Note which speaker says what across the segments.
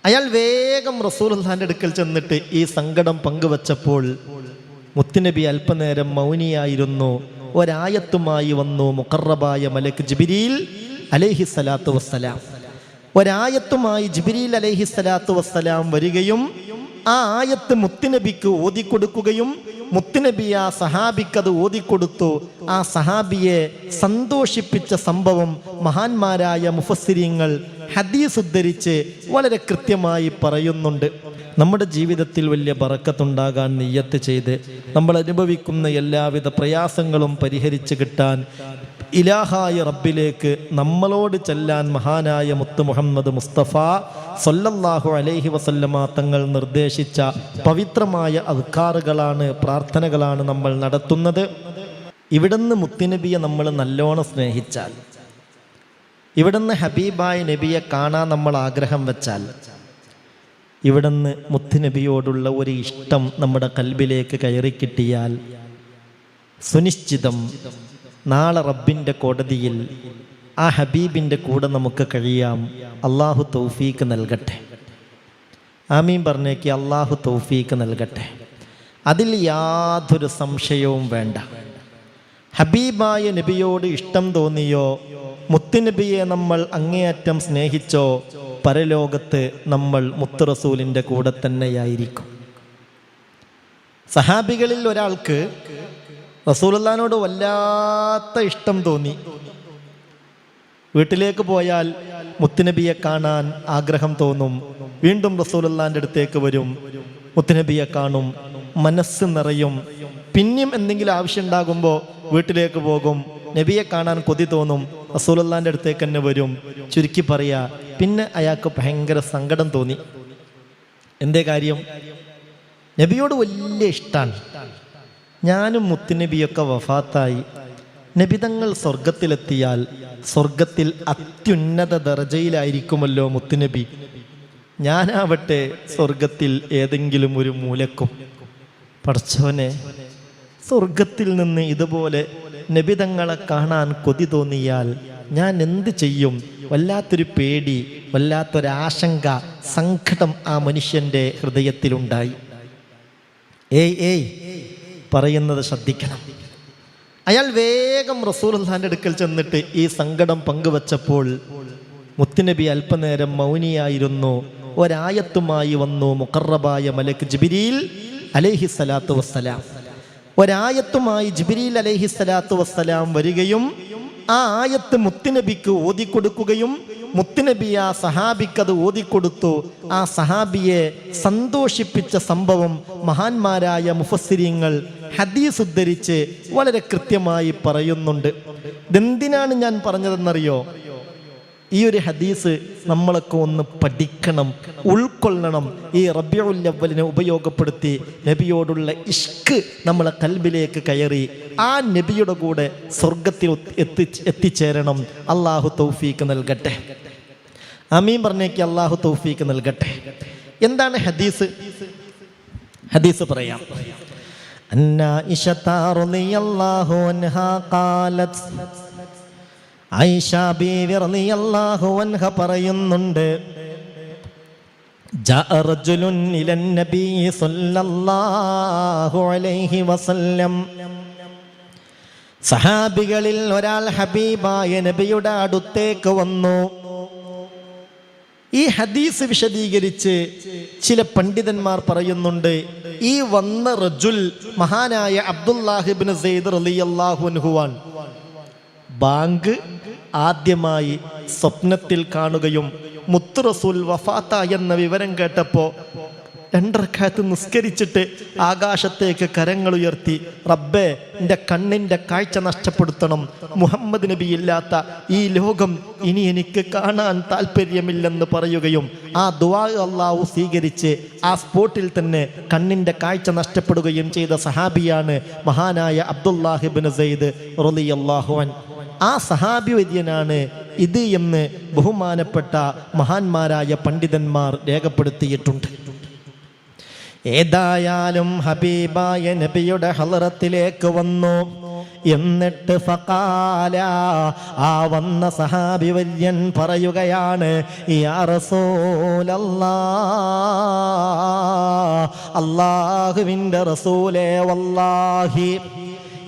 Speaker 1: അയാൾ വേഗം റസൂലുള്ളാഹിന്റെ അടുക്കൽ ചെന്നിട്ട് ഈ സങ്കടം പങ്കുവച്ചപ്പോൾ മുത്തുനബി അല്പനേരം മൗനിയായിരുന്നു. ഒരായത്തുമായി വന്നു മുഖറബായ മലക്ക് ജിബ്രീൽ അലൈഹിസ്സലാത്തു വസ്സലാം. ഒരായത്തുമായി ജിബ്രീൽ അലൈഹിസ്സലാത്തു വസ്സലാം വരികയും ആ ആയത്ത് മുത്തുനബിക്ക് ഓതിക്കൊടുക്കുകയും മുത്തുനബി ആ സഹാബിക്കത് ഓതിക്കൊടുത്തു. ആ സഹാബിയെ സന്തോഷിപ്പിച്ച സംഭവം മഹാന്മാരായ മുഫസ്സിരീങ്ങൾ ഹദീസ് ഉദ്ധരിച്ച് വളരെ കൃത്യമായി പറയുന്നുണ്ട്. നമ്മുടെ ജീവിതത്തിൽ വലിയ ബറക്കത്തുണ്ടാകാൻ നിയ്യത്ത് ചെയ്ത് നമ്മൾ അനുഭവിക്കുന്ന എല്ലാവിധ പ്രയാസങ്ങളും പരിഹരിച്ച് കിട്ടാൻ ഇലാഹായ റബ്ബിലേക്ക് നമ്മളോട് ചെല്ലാൻ മഹാനായ മുത്ത് മുഹമ്മദ് മുസ്തഫ സല്ലല്ലാഹു അലൈഹി വസല്ലമ തങ്ങൾ നിർദ്ദേശിച്ച പവിത്രമായ അദ്കാറുകളാണ്, പ്രാർത്ഥനകളാണ് നമ്മൾ നടത്തുന്നത്. ഇവിടുന്ന് മുത്തുനബിയെ നമ്മൾ നല്ലോണം സ്നേഹിച്ചാൽ, ഇവിടുന്ന് ഹബീബായ നബിയെ കാണാൻ നമ്മൾ ആഗ്രഹം വെച്ചാൽ, ഇവിടുന്ന് മുത്തുനബിയോടുള്ള ഒരു ഇഷ്ടം നമ്മുടെ കൽബിലേക്ക് കയറിക്കിട്ടിയാൽ സുനിശ്ചിതം നാളെ റബ്ബിൻ്റെ കോടതിയിൽ ആ ഹബീബിൻ്റെ കൂടെ നമുക്ക് കഴിയാം. അള്ളാഹു തൗഫീക്ക് നൽകട്ടെ. ആമീൻ പറഞ്ഞേക്ക്. അള്ളാഹു തൗഫീക്ക് നൽകട്ടെ. അതിൽ യാതൊരു സംശയവും വേണ്ട. ഹബീബായ നബിയോട് ഇഷ്ടം തോന്നിയോ, മുത്തുനബിയെ നമ്മൾ അങ്ങേയറ്റം സ്നേഹിച്ചോ, പരലോകത്ത് നമ്മൾ മുത്ത് റസൂലിൻ്റെ കൂടെ തന്നെയായിരിക്കും. സഹാബികളിൽ ഒരാൾക്ക് റസൂലുള്ളാഹിനോട് വല്ലാത്ത ഇഷ്ടം തോന്നി. വീട്ടിലേക്ക് പോയാൽ മുത്തുനബിയെ കാണാൻ ആഗ്രഹം തോന്നും. വീണ്ടും റസൂലുള്ളാഹിൻ്റെ അടുത്തേക്ക് വരും, മുത്തുനബിയെ കാണും, മനസ്സ് നിറയും. പിന്നെയും എന്തെങ്കിലും ആവശ്യം ഉണ്ടാകുമ്പോൾ വീട്ടിലേക്ക് പോകും, നബിയെ കാണാൻ കൊതി തോന്നും, റസൂലുള്ളാഹിൻ്റെ അടുത്തേക്ക് തന്നെ വരും. ചുരുക്കി പറയാ, പിന്നെ അയാൾക്ക് ഭയങ്കര സങ്കടം തോന്നി. എന്തേ കാര്യം? നബിയോട് വലിയ ഇഷ്ടമാണ്. ഞാനും മുത്തുനബിയൊക്കെ വഫാത്തായി, നബിതങ്ങൾ സ്വർഗത്തിലെത്തിയാൽ സ്വർഗത്തിൽ അത്യുന്നത ദർജയിലായിരിക്കുമല്ലോ മുത്തുനബി. ഞാനാവട്ടെ സ്വർഗത്തിൽ ഏതെങ്കിലും ഒരു മൂലക്കും. പടച്ചവനെ, സ്വർഗത്തിൽ നിന്ന് ഇതുപോലെ നബിതങ്ങളെ കാണാൻ കൊതി തോന്നിയാൽ ഞാൻ എന്ത് ചെയ്യും? വല്ലാത്തൊരു പേടി, വല്ലാത്തൊരാശങ്ക, സങ്കടം ആ മനുഷ്യൻ്റെ ഹൃദയത്തിലുണ്ടായി. ഏയ് പറയുന്നത് ശ്രദ്ധിക്കണം. അയാൾ വേഗം റസൂലുള്ളാഹിന്റെ അടുക്കൽ ചെന്നിട്ട് ഈ സങ്കടം പങ്കുവച്ചപ്പോൾ മുത്തുനബി അല്പനേരം മൗനിയായിരുന്നു. ഒരായത്തുമായി വന്നു മുഖറബായ മലക്ക് ജിബ്രീൽ അലൈഹിസ്സലാത്തു വസ്സലാം. ഒരായത്തുമായി ജിബ്രീൽ അലൈഹിസ്സലാത്തു വസ്സലാം വരികയും ആ ആയത്ത് മുത്തുനബിക്ക് ഓതിക്കൊടുക്കുകയും മുത്തുനബി ആ സഹാബിക്കത് ഓതിക്കൊടുത്തു. ആ സഹാബിയെ സന്തോഷിപ്പിച്ച സംഭവം മഹാന്മാരായ മുഫസ്സിരീങ്ങൾ ഹദീസ് ഉദ്ധരിച്ച് വളരെ കൃത്യമായി പറയുന്നുണ്ട്. ഇതെന്തിനാണ് ഞാൻ പറഞ്ഞതെന്നറിയോ? ഈ ഒരു ഹദീസ് നമ്മളൊക്കെ ഒന്ന് പഠിക്കണം, ഉൾക്കൊള്ളണം. ഈ റബീഉൽ അവ്വലിനെ ഉപയോഗപ്പെടുത്തി നബിയോടുള്ള ഇഷ്ക് നമ്മളെ കൽബിലേക്ക് കയറി ആ നബിയുടെ കൂടെ സ്വർഗത്തിൽ എത്തിച്ചേരണം. അള്ളാഹു തൗഫീക്ക് നൽകട്ടെ. ആമീൻ പറഞ്ഞേക്ക്. അള്ളാഹു തൗഫീക്ക് നൽകട്ടെ. എന്താണ് ഹദീസ്? ഹദീസ് പറയാം. അന്നായിഷ റളിയല്ലാഹു അൻഹാ ഖാലത്, ആയിഷ ബീവി റളിയല്ലാഹു അൻഹ പറയുന്നുണ്ട്, ജാഅ റജുലുൻ ഇലൻ നബി സല്ലല്ലാഹു അലൈഹി വസല്ലം. സഹാബികളിൽ ഒരാൾ ഹബീബായ നബിയുടെ അടുത്തേക്ക് വന്നു. ഈ ഹദീസ് വിശദീകരിച്ച് ചില പണ്ഡിതന്മാർ പറയുന്നുണ്ട്, ഈ വന്ന റജുൽ മഹാനായ അബ്ദുല്ലാഹി ഇബ്നു സൈദ് റളിയല്ലാഹു അൻഹുവാൻ. ബാങ്ക് ആദ്യമായി സ്വപ്നത്തിൽ കാണുകയും മുത്ത് റസൂൽ വഫാത്തായി എന്ന വിവരം കേട്ടപ്പോൾ 2 റക്അത്ത് നിസ്കരിച്ചിട്ട് ആകാശത്തേക്ക് കരങ്ങൾ ഉയർത്തി, റബ്ബേ എൻ്റെ കണ്ണിൻ്റെ കാഴ്ച നഷ്ടപ്പെടുത്തണം, മുഹമ്മദ് നബി ഇല്ലാത്ത ഈ ലോകം ഇനി എനിക്ക് കാണാൻ താല്പര്യമില്ലെന്ന് പറയുകയും ആ ദുആ അല്ലാഹു സ്വീകരിച്ച് ആ സ്പോട്ടിൽ തന്നെ കണ്ണിൻ്റെ കാഴ്ച നഷ്ടപ്പെടുകയും ചെയ്ത സഹാബിയാണ് മഹാനായ അബ്ദുല്ലാഹി ഇബ്നു സൈദ് റളിയല്ലാഹു അൻഹു. ആ സഹാബി വര്യനാണ് ഇത് എന്ന് ബഹുമാനപ്പെട്ട മഹാന്മാരായ പണ്ഡിതന്മാർ രേഖപ്പെടുത്തിയിട്ടുണ്ട്. ഏതായാലും ഹബീബായ നബിയുടെ ഹളറത്തിലേക്ക് വന്നു. എന്നിട്ട് ഫഖാല, ആ വന്ന സഹാബി വര്യൻ പറയുകയാണ്, യാ റസൂലല്ലാഹ്, അല്ലാഹുവിൻ്റെ റസൂലേ, വല്ലാഹി,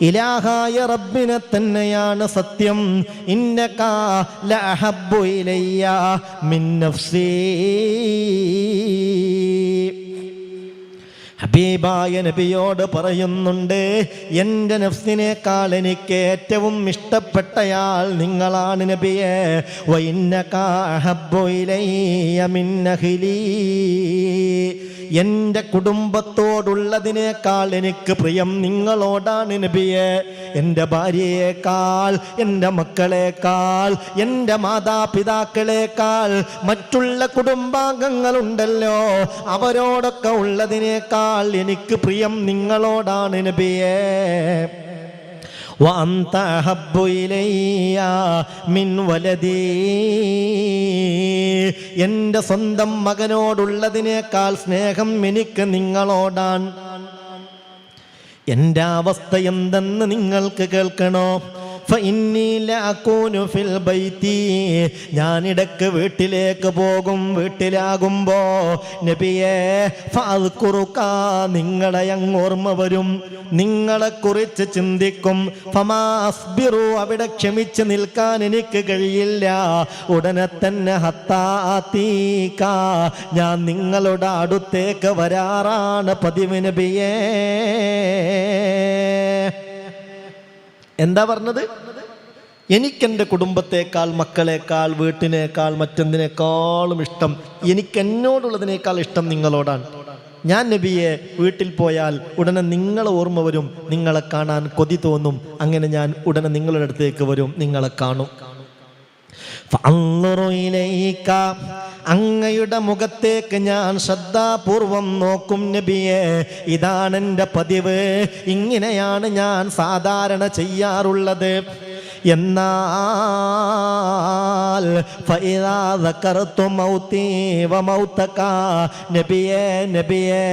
Speaker 1: ഇലാഹായ റബ്ബിനെ തന്നെയാണ് സത്യം, ഇന്നക ലഅഹബ്ബു ഇലയ്യ മിൻ നഫ്സി, ഹബീബായ നബിയോട് പറയുന്നുണ്ട്, എൻ്റെ നഫ്സിനേക്കാൾ എനിക്ക് ഏറ്റവും ഇഷ്ടപ്പെട്ടയാൾ നിങ്ങളാണ് നബിയേ. വഇന്നക അഹബ്ബു ഇലയ്യ മിൻ അഹ്ലി, എൻ്റെ കുടുംബത്തോടുള്ളതിനേക്കാൾ എനിക്ക് പ്രിയം നിങ്ങളോടാണ് നബിയെ. എൻ്റെ ഭാര്യയേക്കാൾ, എൻ്റെ മക്കളേക്കാൾ, എൻ്റെ മാതാപിതാക്കളേക്കാൾ, മറ്റുള്ള കുടുംബാംഗങ്ങളുണ്ടല്ലോ, അവരോടൊക്കെ ഉള്ളതിനേക്കാൾ എനിക്ക് പ്രിയം നിങ്ങളോടാണ് നബിയെ. വഅൻത അഹബ്ബു ഇലയ്യ മിൻ വലദീ, എൻ്റെ സ്വന്തം മകനോടുള്ളതിനേക്കാൾ സ്നേഹം എനിക്ക് നിങ്ങളോടാണ്. എൻ്റെ അവസ്ഥ എന്തെന്ന് നിങ്ങൾക്ക് കേൾക്കണോ? ഫഇന്നീ ലഅകൂനു ഫിൽ ബൈതി, ഞാനിടക്ക് വീട്ടിലേക്ക് പോകും. വീട്ടിലാകുമ്പോ നബിയേ ഫഅദ്കുറുക, നിങ്ങളെ അങ്ങ് ഓർമ്മ വരും, നിങ്ങളെക്കുറിച്ച് ചിന്തിക്കും. ഫമാ അസ്ബിറു, അവിടെ ക്ഷമിച്ച് നിൽക്കാൻ എനിക്ക് കഴിയില്ല. ഉടനെ തന്നെ ഹത്താ ആതീക, ഞാൻ നിങ്ങളുടെ അടുത്തേക്ക് വരാറാണ് പതിവ് നബിയേ. എന്താ പറഞ്ഞത്? എനിക്കെൻ്റെ കുടുംബത്തേക്കാൾ, മക്കളേക്കാൾ, വീട്ടിനേക്കാൾ, മറ്റെന്തിനേക്കാളും ഇഷ്ടം, എനിക്കെന്നോടുള്ളതിനേക്കാൾ ഇഷ്ടം നിങ്ങളോടാണ്. ഞാൻ നബിയെ വീട്ടിൽ പോയാൽ ഉടനെ നിങ്ങളെ ഓർമ്മ വരും, നിങ്ങളെ കാണാൻ കൊതി തോന്നും. അങ്ങനെ ഞാൻ ഉടനെ നിങ്ങളുടെ അടുത്തേക്ക് വരും, നിങ്ങളെ കാണും. അങ്ങയുടെ മുഖത്തേക്ക് ഞാൻ ശ്രദ്ധാപൂർവം നോക്കും നബിയെ. ഇതാണ് എൻ്റെ പതിവ്, ഇങ്ങനെയാണ് ഞാൻ സാധാരണ ചെയ്യാറുള്ളത്. എന്നാൽ ഫഇദാ ദകർതു മൗതി വമൗതക, നബിയേ നബിയേ,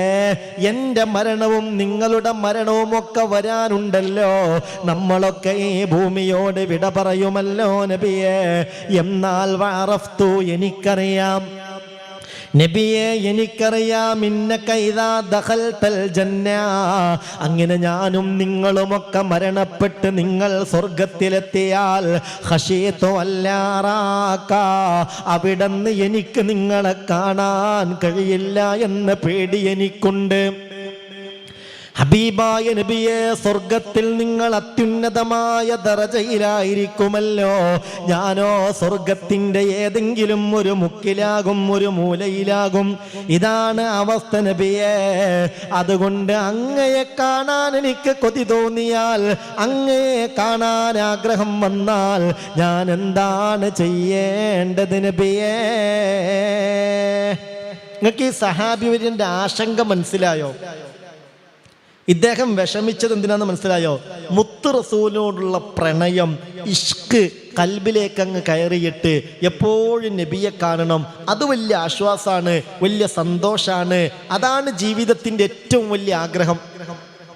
Speaker 1: എൻ്റെ മരണവും നിങ്ങളുടെ മരണവും ഒക്കെ വരാനുണ്ടല്ലോ, നമ്മളൊക്കെ ഈ ഭൂമിയോട് വിട പറയുമല്ലോ നബിയേ. എന്നാൽ വഅറഫ്തു, എനിക്കറിയാം നബിയെ, എനിക്കറിയാം, ഇന്നക ഇദാ ദഖൽതൽ ജന്ന, അങ്ങനെ ഞാനും നിങ്ങളുമൊക്കെ മരണപ്പെട്ട് നിങ്ങൾ സ്വർഗത്തിലെത്തിയാൽ ഖശീതു അല്ലാറാക, അവിടുന്ന് എനിക്ക് നിങ്ങളെ കാണാൻ കഴിയില്ല എന്ന പേടി എനിക്കുണ്ട്. ഹബീബായ നബിയെ, സ്വർഗത്തിൽ നിങ്ങൾ അത്യുന്നതമായ ദറജയിലായിരിക്കുമല്ലോ, ഞാനോ സ്വർഗത്തിൻ്റെ ഏതെങ്കിലും ഒരു മുക്കിലാകും, ഒരു മൂലയിലാകും. ഇതാണ് അവസ്ഥ നബിയെ. അതുകൊണ്ട് അങ്ങയെ കാണാൻ എനിക്ക് കൊതി തോന്നിയാൽ, അങ്ങയെ കാണാൻ ആഗ്രഹം വന്നാൽ ഞാൻ എന്താണ് ചെയ്യേണ്ടത് നബിയെ? നിങ്ങൾക്ക് ഈ സഹാബിവര്യൻ്റെ ആശങ്ക മനസ്സിലായോ? ഇദ്ദേഹം വിഷമിച്ചത് എന്തിനാന്ന് മനസ്സിലായോ? മുത്ത് റസൂലിനോടുള്ള പ്രണയം, ഇഷ്ക് കൽബിലേക്ക് അങ്ങ് കയറിയിട്ട് എപ്പോഴും നബിയെ കാണണം, അത് വലിയ ആശ്വാസമാണ്, വലിയ സന്തോഷാണ്. അതാണ് ജീവിതത്തിൻ്റെ ഏറ്റവും വലിയ ആഗ്രഹം.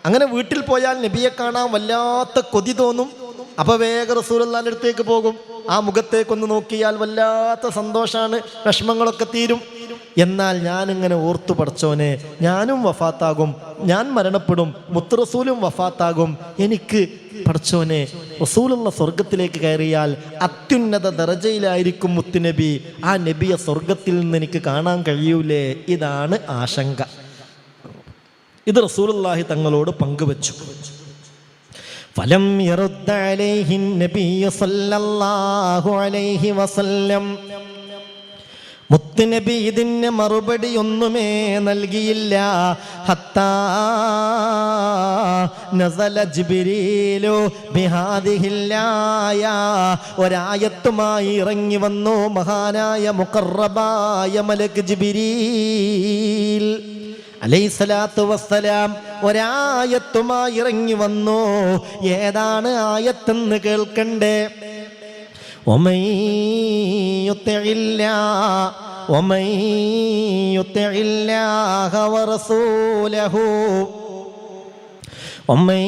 Speaker 1: അങ്ങനെ വീട്ടിൽ പോയാൽ നബിയെ കാണാൻ വല്ലാത്ത കൊതി തോന്നും. അപ്പൊ വേഗം റസൂലുള്ളാഹിന്റെ അടുത്തേക്ക് പോകും. ആ മുഖത്തേക്കൊന്ന് നോക്കിയാൽ വല്ലാത്ത സന്തോഷാണ്, വിഷമങ്ങളൊക്കെ തീരും. എന്നാൽ ഞാനിങ്ങനെ ഓർത്തു, പഠിച്ചോനെ, ഞാനും വഫാത്താകും, ഞാൻ മരണപ്പെടും, മുത്ത് റസൂലും വഫാത്താകും. എനിക്ക് പഠിച്ചോനെ റസൂലുള്ള സ്വർഗത്തിലേക്ക് കയറിയാൽ അത്യുന്നത ദറജയിലായിരിക്കും മുത്തുനബി. ആ നബിയെ സ്വർഗത്തിൽ നിന്ന് എനിക്ക് കാണാൻ കഴിയൂലേ? ഇതാണ് ആശങ്ക. ഇത് റസൂലുള്ളാഹി തങ്ങളോട് പങ്കുവച്ചു. ഫലം യറുദ്ദ അലൈഹി നബിയ്യ സല്ലല്ലാഹു അലൈഹി വസല്ലം, മുത്തുനബി ഇതിന് മറുപടി ഒന്നുമേ നൽകിയില്ല. ഹത്താ നസല ജിബ്രീലു ബിഹാദിഹിൽ ആയ, ഒരായത്തുമായി ഇറങ്ങി വന്നു മഹാനായ മുഖറബായ മലക്ക് ജിബ്രീൽ അലൈഹിസ്സലാത്തു വസ്സലാം. ഒരായത്തുമായി ഇറങ്ങി വന്നു. ഏതാണ് ആയത്തെന്ന് കേൾക്കണ്ടേ? ومن يطع الله ورسوله ومن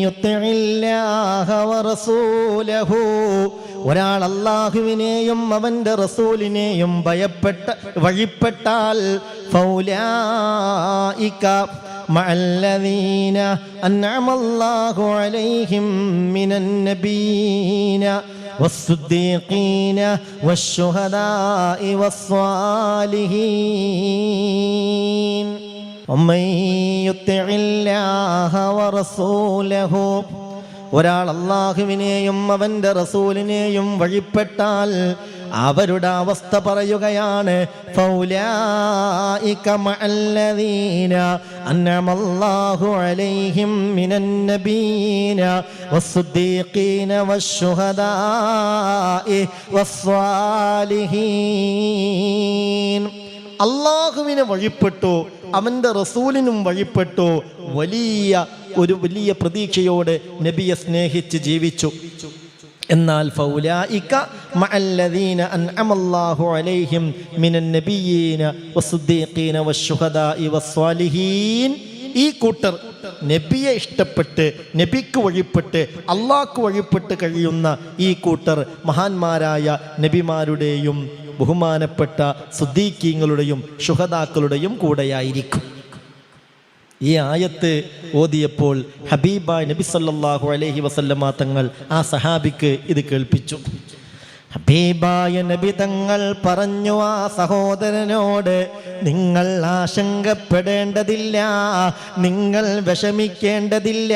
Speaker 1: يطع الله ورسوله ഒരാൾ അല്ലാഹുവിനെയും അവന്റെ റസൂലിനെയും വഴിപ്പെട്ടാൽ ഫൗലായിക മഅല്ലദീന അൻഅമല്ലാഹു അലൈഹിം മിനൻ നബിയ്യീന വസ്സുദ്ദീഖീന വശുഹദാഇ വസ്സാലിഹീൻ വമൻ യുതിഇല്ലാഹ വറസൂലഹു ഒരാൾ അല്ലാഹുവിനെയും അവന്റെ റസൂലിനെയും വഴിപ്പെട്ടാൽ അവരുടെ അവസ്ഥ പറയുകയാണ് ഫൗലായിക മഅല്ലദീന അൻഅമല്ലാഹു അലൈഹിം മിനൻ നബിയ്യീന വസ്സുദ്ദീഖീന വശുഹദാഇ വസ്സാലിഹീൻ. അല്ലാഹുവിനെ വഴിപ്പെട്ടു, അവന്റെ റസൂലിനും വഴിപ്പെട്ടു, വലിയ പ്രതീക്ഷയോടെ നബിയെ സ്നേഹിച്ച് ജീവിച്ചു. എന്നാൽ ഫൗലായിക മഅല്ലദീന അൻഅമല്ലാഹു അലൈഹിം മിനൻ നബിയ്യീന വസ്സുദ്ദീഖീന വശുഹദാഇ വസ്സാലിഹീൻ. ഈ കൂട്ടർ നബിയെ ഇഷ്ടപ്പെട്ട് നബിക്ക് വഴിപ്പെട്ട് അള്ളാഹ്ക്ക് വഴിപ്പെട്ട് കഴിയുന്ന ഈ കൂട്ടർ മഹാന്മാരായ നബിമാരുടെയും ബഹുമാനപ്പെട്ട സുദ്ദീഖീങ്ങളുടെയും ശുഹദാക്കളുടെയും കൂടെയായിരിക്കും. ഈ ആയത്ത് ഓതിയപ്പോൾ ഹബീബായ നബി സല്ലല്ലാഹു അലൈഹി വസല്ലമ തങ്ങൾ ആ സഹാബിക്ക് ഇത് കേൾപ്പിച്ചു. ഹബീബായ നബി തങ്ങൾ പറഞ്ഞു ആ സഹോദരനോട്, നിങ്ങൾ ആശങ്കപ്പെടേണ്ടതില്ല, നിങ്ങൾ വിഷമിക്കേണ്ടതില്ല,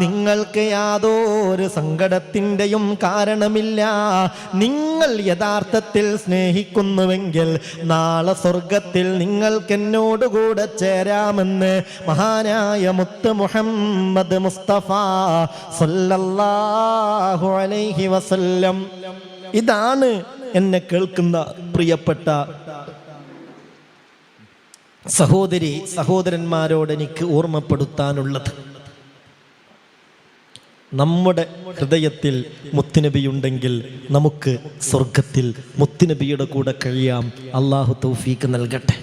Speaker 1: നിങ്ങൾക്ക് യാതൊരു സങ്കടത്തിൻ്റെയും കാരണമില്ല. നിങ്ങൾ യഥാർത്ഥത്തിൽ സ്നേഹിക്കുന്നുവെങ്കിൽ നാളെ സ്വർഗത്തിൽ നിങ്ങൾക്കെന്നോടുകൂടെ ചേരാമെന്ന് മഹാനായ മുത്ത് മുഹമ്മദ് മുസ്തഫ സല്ലല്ലാഹു അലൈഹി വസല്ലം. ഇതാണ് എന്നെ കേൾക്കുന്ന പ്രിയപ്പെട്ട സഹോദരന്മാരോട് എനിക്ക് ഓർമ്മപ്പെടുത്താനുള്ളത്. നമ്മുടെ ഹൃദയത്തിൽ മുത്തുനബിയുണ്ടെങ്കിൽ നമുക്ക് സ്വർഗത്തിൽ മുത്തുനബിയുടെ കൂടെ കഴിയാം. അള്ളാഹു തൗഫീക്ക് നൽകട്ടെ.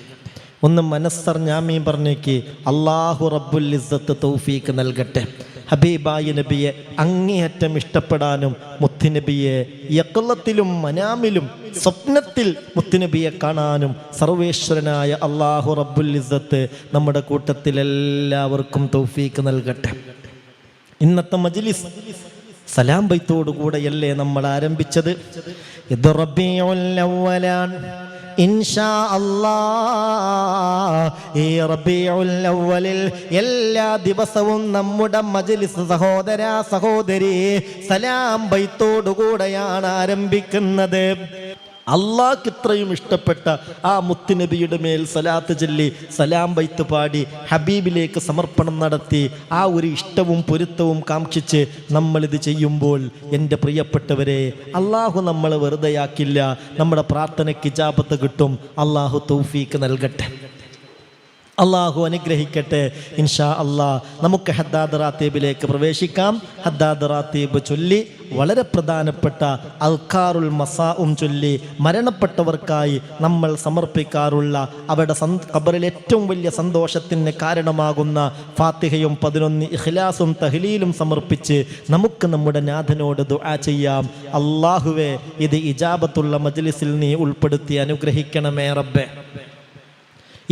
Speaker 1: ഒന്ന് മനസ്സറിഞ്ഞാമീൻ പറഞ്ഞേക്ക്, അള്ളാഹു റബ്ബുൽ ഇസ്സത്ത് തൗഫീക്ക് നൽകട്ടെ. ഹബീബായ നബിയെ അങ്ങേയറ്റം ഇഷ്ടപ്പെടാനും മുത്തുനബിയെ യഖ്ലത്തിലും മനാമിലും സ്വപ്നത്തിൽ മുത്തുനബിയെ കാണാനും സർവേശ്വരനായ അല്ലാഹു റബ്ബുൽ ഇസ്സത്ത് നമ്മുടെ കൂട്ടത്തിൽ എല്ലാവർക്കും തൗഫീക്ക് നൽകട്ടെ. ഇന്നത്തെ മജ്ലിസ് സലാം ബൈത്തോടുകൂടെയല്ലേ നമ്മൾ ആരംഭിച്ചത്. ഇത് റബീഉൽ അവ്വലാണ്. ഇൻഷാ അല്ലാഹ് ഈ റബീഉൽ അവ്വലിൽ എല്ലാ ദിവസവും നമ്മുടെ മജ്ലിസ് സഹോദര സഹോദരി സലാം ബൈത്തോടുകൂടെയാണ് ആരംഭിക്കുന്നത്. അള്ളാഹ്ക്ക് ഇത്രയും ഇഷ്ടപ്പെട്ട ആ മുത്തുനബിയുടെ മേൽ സലാത്ത് ചൊല്ലി സലാം ബൈത്ത് പാടി ഹബീബിലേക്ക് സമർപ്പണം നടത്തി ആ ഒരു ഇഷ്ടവും പൊരുത്തവും കാക്ഷിച്ച് നമ്മളിത് ചെയ്യുമ്പോൾ എൻ്റെ പ്രിയപ്പെട്ടവരെ, അള്ളാഹു നമ്മളെ വെറുതെയാക്കില്ല. നമ്മുടെ പ്രാർത്ഥനയ്ക്ക് ഇജാബത്ത് കിട്ടും. അള്ളാഹു തൗഫീക്ക് നൽകട്ടെ, അള്ളാഹു അനുഗ്രഹിക്കട്ടെ. ഇൻഷാ അള്ളാഹ് നമുക്ക് ഹദ്ദാദ് റാത്തീബിലേക്ക് പ്രവേശിക്കാം. ഹദ്ദാദ് റാത്തീബ് ചൊല്ലി വളരെ പ്രധാനപ്പെട്ട അൽക്കാറുൽ മസാഉം ചൊല്ലി മരണപ്പെട്ടവർക്കായി നമ്മൾ സമർപ്പിക്കാറുള്ള അവരുടെ ഖബറിൽ ഏറ്റവും വലിയ സന്തോഷത്തിന് കാരണമാകുന്ന ഫാത്തിഹയും 11 ഇഖ്ലാസും തഹ്ലീലും സമർപ്പിച്ച് നമുക്ക് നമ്മുടെ നാഥനോട് ദുആ ചെയ്യാം. അല്ലാഹുവേ, ഇത് ഇജാബത്തുള്ള മജ്ലിസിൽ നീ ഉൾപ്പെടുത്തി അനുഗ്രഹിക്കണമേ റബ്ബേ.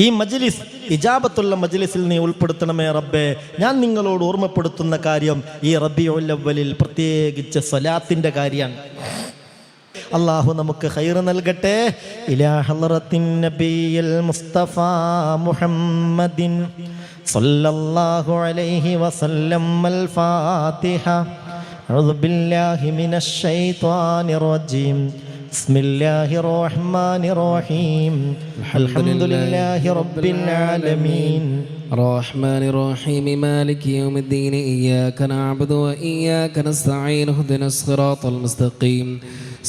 Speaker 1: ഈ മജ്ലിസ് ഇജാബത്തുള്ള മജ്ലിസിൽ നീ ഉൾപ്പെടുത്തണമേ റബ്ബേ. ഞാൻ നിങ്ങളോട് ഓർമ്മപ്പെടുത്തുന്ന കാര്യം ഈ റബീഉൽ അവ്വലിൽ പ്രത്യേകിച്ച് സ്വലാത്തിൻ്റെ കാര്യമാണ്. അല്ലാഹു നമുക്ക് ഖൈർ നൽകട്ടെ. ഇലാ ഹളറത്തിൻ നബിയിൽ മുസ്തഫ മുഹമ്മദിൻ സല്ലല്ലാഹു അലൈഹി വസല്ലം. അൽ ഫാത്തിഹ. അഊദു ബില്ലാഹി മിനശ് ശൈത്വാനിർ റജീം. بسم الله الرحمن الرحيم. الحمد لله رب العالمين
Speaker 2: الرحمن الرحيم مالك يوم الدين. إياك نعبد وإياك نستعين. اهدنا الصراط المستقيم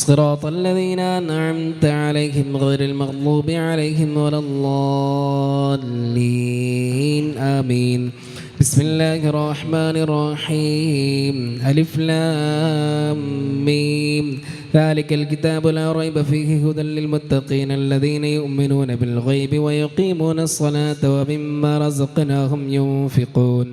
Speaker 2: صراط الذين أنعمت عليهم غير المغضوب عليهم ولا الضالين. آمين. بسم الله الرحمن الرحيم. ألف لام ميم. ذلك الكتاب لا ريب فيه هدى للمتقين الذين يؤمنون بالغيب ويقيمون الصلاة ومما رزقناهم ينفقون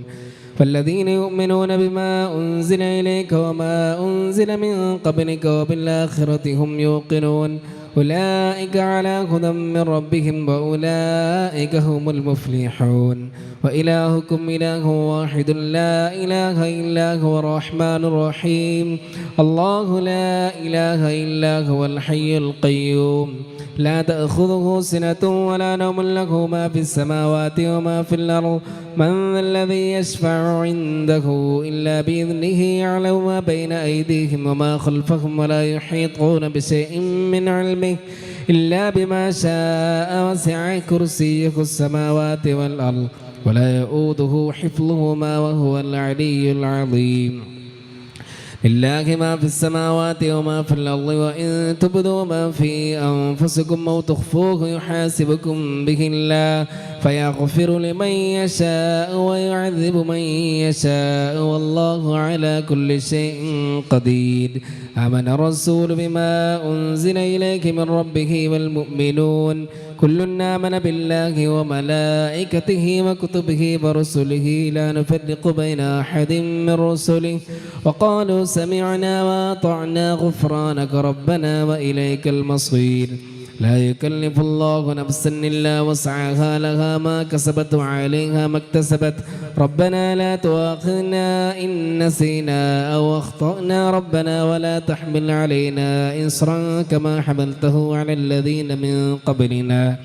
Speaker 2: فالذين يؤمنون بما أنزل إليك وما أنزل من قبلك وبالآخرة هم يوقنون أولئك على هدى من ربهم وأولئك هم المفلحون وإلهكم إله واحد لا إله إلا هو الرحمن الرحيم الله لا إله إلا هو الحي القيوم لا تأخذه سنة ولا نوم له ما في السماوات وما في الأرض من ذا الذي يشفع عنده إلا بإذنه يعلم ما بين أيديهم وما خلفهم ولا يحيطون بشيء من علمه إلا بما شاء وسع كرسيه السماوات والأرض ولا يؤوده حفظهما وهو العلي العظيم لله ما في السماوات وما في الأرض وإن تبدوا ما في أنفسكم أو تخفوه يحاسبكم به الله فيغفر لمن يشاء ويعذب من يشاء والله على كل شيء قدير آمن الرسول بما أنزل إليك من ربه والمؤمنون كل آمن بالله وملائكته وكتبه ورسله لا نفرق بين أحد من رسله وقالوا سمعنا وأطعنا غفرانك ربنا وإليك المصير لا يكلف الله نفسا إلا وسعها لها ما كسبت وعليها ما اكتسبت ربنا لا تؤاخذنا إن نسينا أو أخطأنا ربنا ولا تحمل علينا إصرا كما حملته على الذين من قبلنا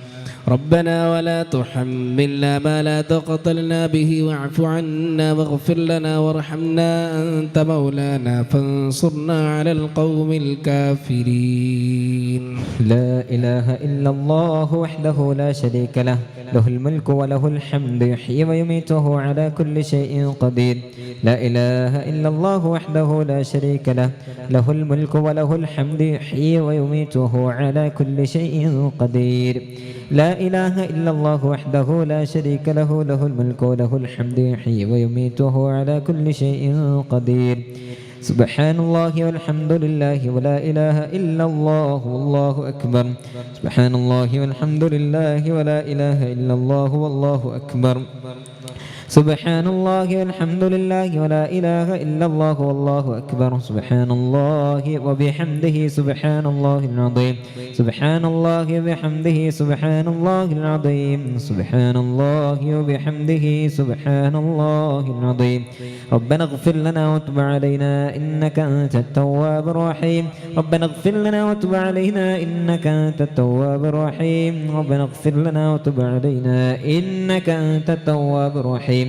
Speaker 2: ربنا ولا تحملنا ما لا طاقة لنا به واعف عنا واغفر لنا وارحمنا أنت مولانا فانصرنا على القوم الكافرين.
Speaker 3: لا إله إلا الله وحده لا شريك له له الملك وله الحمد يحيي ويميت وهو على كل شيء قدير. لا إله إلا الله وحده لا شريك له له الملك وله الحمد يحيي ويميت وهو على كل شيء قدير. لا إله إلا الله وحده لا شريك له له الملك وله الحمد يحيي ويميت وهو على كل شيء قدير. سبحان الله والحمد لله ولا إله إلا الله والله أكبر. سبحان الله والحمد لله ولا إله إلا الله والله أكبر. سبحان الله والحمد لله ولا إله إلا الله والله أكبر. سبحان الله وبحمده سبحان الله العظيم. سبحان الله وبحمده سبحان الله العظيم. سبحان الله وبحمده سبحان الله العظيم. ربنا اغفر لنا وتب علينا إنك أنت التواب الرحيم. ربنا اغفر لنا وتب علينا إنك أنت التواب الرحيم. ربنا اغفر لنا وتب علينا إنك أنت التواب الرحيم.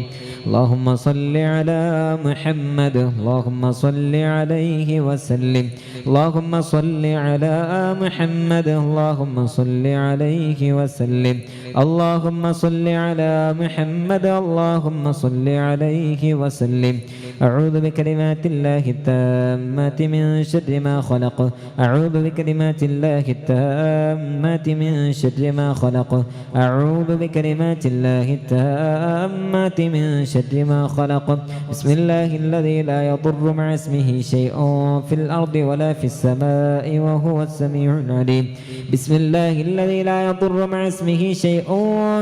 Speaker 3: اللهم صل على محمد اللهم صل عليه وسلم. اللهم صل على محمد اللهم صل عليه وسلم. اللهم صل على محمد اللهم صل عليه وسلم. أعوذ بكلمات الله التامات من شر ما خلق. أعوذ بكلمات الله التامات من شر ما خلق. أعوذ بكلمات الله التامات من شر ما خلق. بسم الله الذي لا يضر مع اسمه شيء في الأرض ولا في السماء وهو السميع العليم. بسم الله الذي لا يضر مع اسمه شيء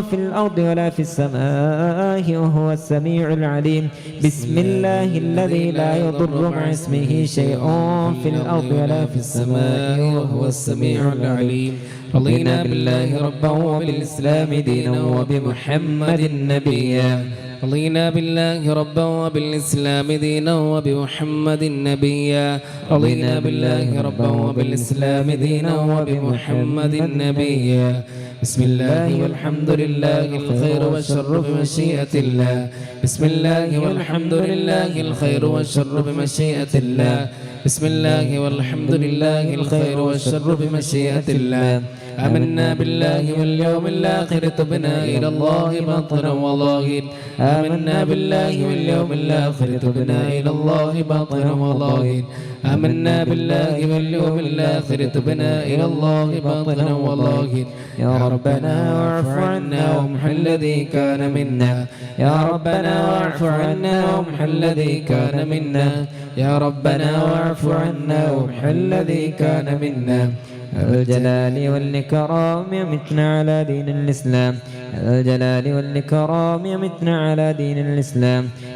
Speaker 3: في الأرض ولا في السماء وهو السميع العليم. بسم الله الذي لا يضر مع اسمه شيء في الأرض ولا في السماء وهو السميع العليم. رضينا بالله ربا وبالإسلام دينا وبمحمد نبيا. رضينا بالله ربا وبالإسلام دينا وبمحمد نبيا. رضينا بالله ربا وبالإسلام دينا وبمحمد نبيا. بسم الله والحمد لله الخير والشر بمشيئة الله. بسم الله والحمد لله الخير والشر بمشيئة الله. بسم الله والحمد لله الخير والشر بمشيئة الله. آمنا بالله واليوم الآخر تبنا إلى الله باطنا وظاهر. آمنا بالله واليوم الآخر تبنا إلى الله باطنا وظاهر. آمنا بالله واليوم الآخر تبنا إلى الله باطنا وظاهر. يا ربنا واعف عنا وامح الذي كان منا. يا ربنا واعف عنا وامح الذي كان منا. يا ربنا واعف عنا وامح الذي كان منا. الجلال والإكرام يمتنا على دين الإسلام. الجلال والإكرام يمتنا على دين الإسلام.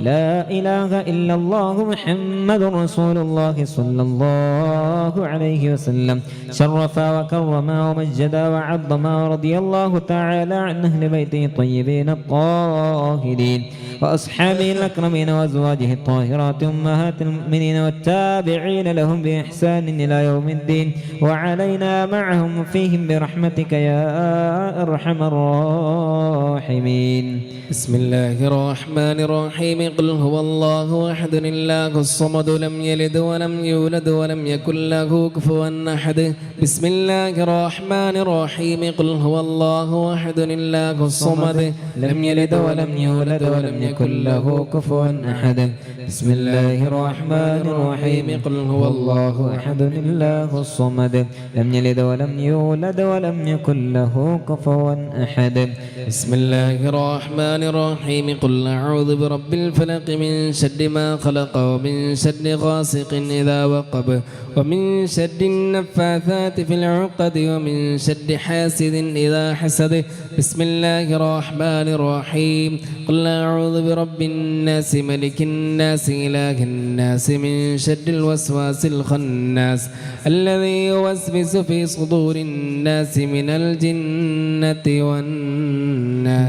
Speaker 3: لا إله إلا الله محمد رسول الله صلى الله عليه وسلم شرفا وكرما ومجدا وعظما ورضي الله تعالى عن أهل بيته الطيبين الطاهرين وأصحابه الأكرمين وأزواجه الطاهرات أمهات المؤمنين والتابعين لهم بإحسان إلى يوم الدين وعلينا معهم فيهم برحمتك يا أرحم الراحمين.
Speaker 2: بسم الله الرحمن الرحيم. قل هو الله أحد الله الصمد لم يلد ولم يولد ولم يكن له كفوا أحد. بسم الله الرحمن الرحيم. قل هو الله أحد الله الصمد لم يلد ولم يولد ولم يكن له كفوا أحد. بسم الله الرحمن الرحيم. قل هو الله أحد الله الصمد لم يلد ولم يولد ولم يكن له كفوا أحد. بسم الله الرحمن الرحيم. قل أعوذ برب الفلق من شر ما خلق ومن شر غاسق إذا وقب ومن شر النفاثات في العقد ومن شر حاسد إذا حسد. بسم الله الرحمن الرحيم. قل أعوذ برب الناس ملك الناس إله الناس من شر الوسواس الخناس الذي يوسوس في صدور الناس من الجنة والناس.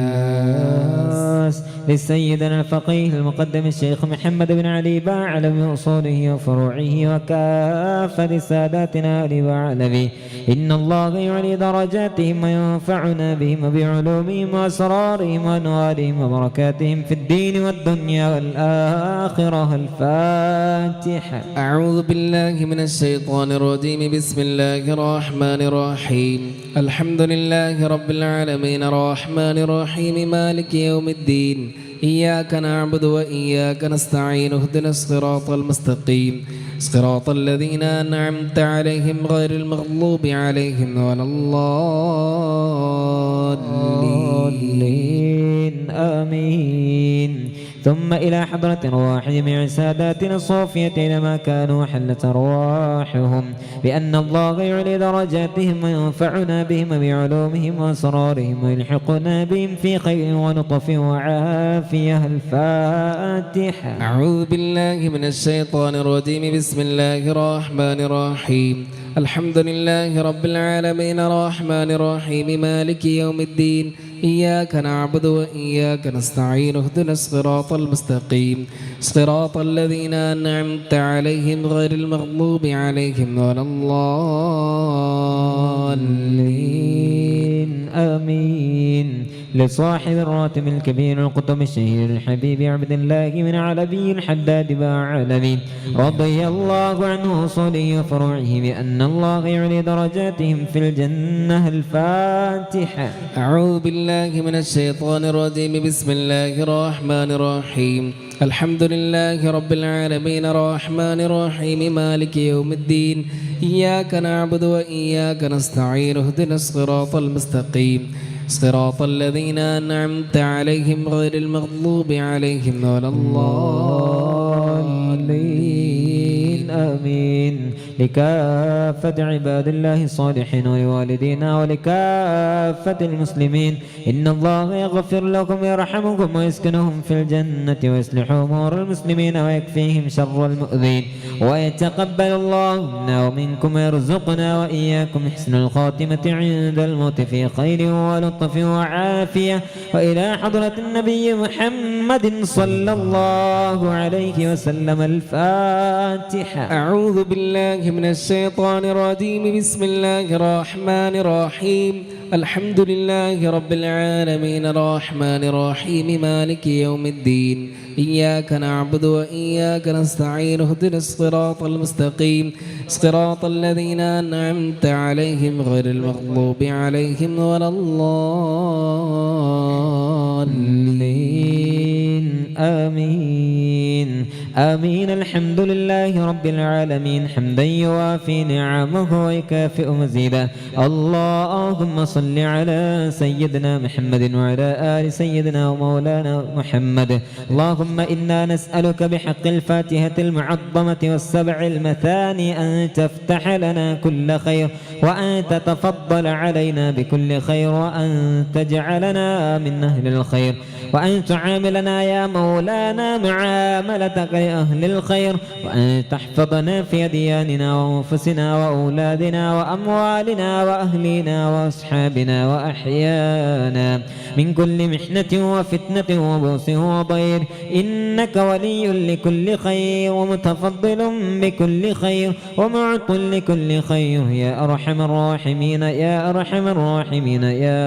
Speaker 3: لسيدنا الفقيه المقدم الشيخ محمد بن علي بعلم أصوله وفروعه وكافة ساداتنا علي بعلمي إن الله يعلي درجاتهم وينفعنا بهم وبعلومهم وأسرارهم وأنوارهم وبركاتهم في الدين والدنيا والآخرة. الفاتحة.
Speaker 2: أعوذ بالله من الشيطان الرجيم. بسم الله الرحمن الرحيم. الحمد لله رب العالمين الرحمن الرحيم مالك يوم الدين إياك نعبد وإياك نستعين اهدنا الصراط المستقيم صراط الذين أنعمت عليهم غير المغضوب عليهم ولا الضالين آمين. ثم إلى حضرة أرواح جميع ساداتنا الصوفية إنما كانوا حلت أرواحهم بأن الله يعلي درجاتهم وينفعنا بهم بعلومهم وأسرارهم ويلحقنا بهم في خير ولطف وعافية. الفاتحة. أعوذ بالله من الشيطان الرجيم. بسم الله الرحمن الرحيم. الحمد لله رب العالمين الرحمن الرحيم مالك يوم الدين إياك نعبد وإياك نستعين اهدنا الصراط المستقيم صراط الذين أنعمت عليهم غير المغضوب عليهم ولا الضالين
Speaker 3: آمين. لصاحب الراتم الكبير القطب الشهير الحبيب عبد الله من علبي الحداد بعلمي رضي الله عنه وصوله وفروعه بأن الله يعلي درجاتهم في الجنة. الفاتحة.
Speaker 2: أعوذ بالله من الشيطان الرجيم. بسم الله الرحمن الرحيم. الحمد لله رب العالمين الرحمن الرحيم مالك يوم الدين إياك نعبد وإياك نستعين اهدنا الصراط المستقيم صراط الذين أنعمت عليهم غير المغضوب عليهم ولا الضالين
Speaker 3: آمين. لكافة عباد الله الصالحين ولوالدينا ولكافة المسلمين إن الله يغفر لكم ويرحمكم ويسكنهم في الجنة ويصلح أمور المسلمين ويكفيهم شر المؤذين ويتقبل الله منا ومنكم ويرزقنا وإياكم حسن الخاتمة عند الموت في خير ولطف وعافية. وإلى حضرة النبي محمد صلى الله عليه وسلم. الفاتحة.
Speaker 2: أعوذ بالله من الشيطان الرجيم. بسم الله الرحمن الرحيم. الحمد لله رب العالمين الرحمن الرحيم مالك يوم الدين إياك نعبد وإياك نستعين اهدنا الصراط المستقيم صراط الذين أنعمت عليهم غير المغضوب عليهم ولا الضالين
Speaker 3: آمين. آمين. الحمد لله رب العالمين حمدا يوافي نعمه ويكافئ مزيدا. اللهم صل على سيدنا محمد وعلى آل سيدنا ومولانا محمد. اللهم إنا نسألك بحق الفاتحة المعظمة والسبع المثاني أن تفتح لنا كل خير، وأن تتفضل علينا بكل خير، وأن تجعلنا من أهل الخير، وأن تعاملنا يا مولانا معاملتك لأهل الخير، وأن تحفظنا في دياننا وأنفسنا وأولادنا وأموالنا وأهلنا وأصحابنا وأحيانا من كل محنة وفتنة وبؤس وضير، إنك ولي لكل خير ومتفضل بكل خير ومعط لكل خير يا أرحم الراحمين يا أرحم الراحمين يا